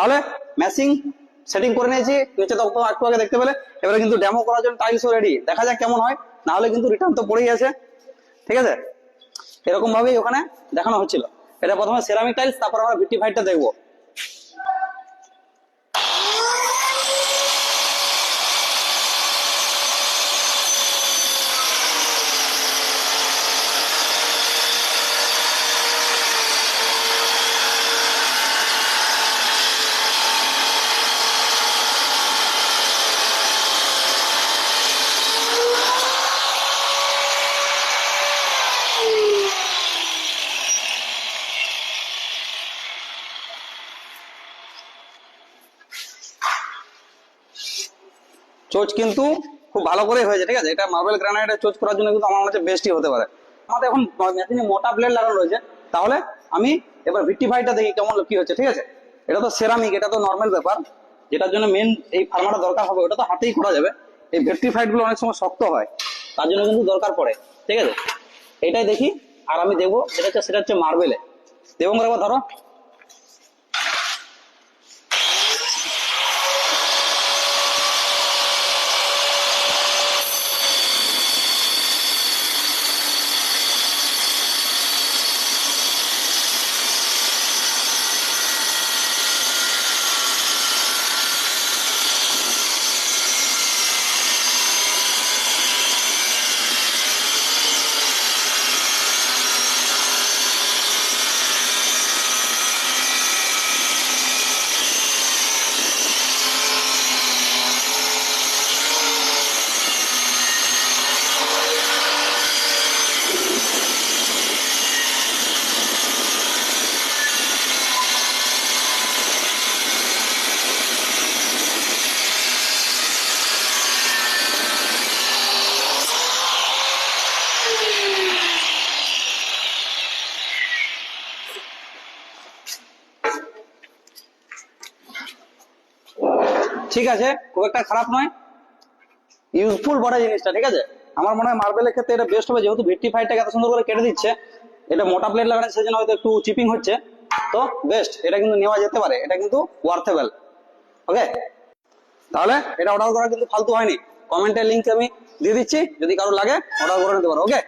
তাহলে matching setting করে নিয়েছি, নিচে তো একটু আগে দেখতে পেলে। এবারে কিন্তু ডেমো করার জন্য টাইলসও রেডি, দেখা যাক কেমন হয়, না হলে কিন্তু রিটার্ন তো পড়েই আছে। ঠিক আছে, এরকম ভাবেই ওখানে দেখানো হচ্ছিল। এটা প্রথমে সেরামিক টাইলস, তারপর আমরা ভিট্রিফাইডটা দেখবো। চোচ কিন্তু খুব ভালো করে হয়েছে। ঠিক আছে, এটা মার্বেল গ্রানাইটের চোচ করার জন্য কিন্তু আমার মনে হচ্ছে বেস্টই হতে পারে। আমাদের এখন মেশিনে মোটা ব্লেড লাগানো রয়েছে, তাহলে আমি এবার ভিট্রিফাইডটা দেখি কেমন কি হচ্ছে। ঠিক আছে, এটা তো সেরামিক, এটা তো নর্মাল ব্যাপার, যেটার জন্য মেন এই ফার্মাটা দরকার হবে ওটা তো হাতেই করা যাবে। এই ভিট্রিফাইড গুলো অনেক সময় শক্ত হয়, তার জন্য কিন্তু দরকার পড়ে। ঠিক আছে, এটাই দেখি আর আমি দেখবো সেটা হচ্ছে মার্বেলে। এবং একবার ধরো, ঠিক আছে, খুব একটা খারাপ নয়, ইউজফুল বড় জিনিসটা। ঠিক আছে, আমার মনে হয় মার্বেলের ক্ষেত্রে এটা বেস্ট হবে, যেহেতু ভিট্রিফাইডটাকে এত সুন্দর করে কেটে দিচ্ছে। এটা মোটা প্লেট লাগানো সেজন্য হয়তো একটু চিপিং হচ্ছে, তো বেস্ট, এটা কিন্তু নেওয়া যেতে পারে, এটা কিন্তু ওয়ার্থেবল। ওকে, তাহলে এটা অর্ডার করা কিন্তু ফালতু হয়নি। কমেন্টের লিঙ্ক আমি দিয়ে দিচ্ছি, যদি কারো লাগে অর্ডার করে নিতে পারো। ওকে।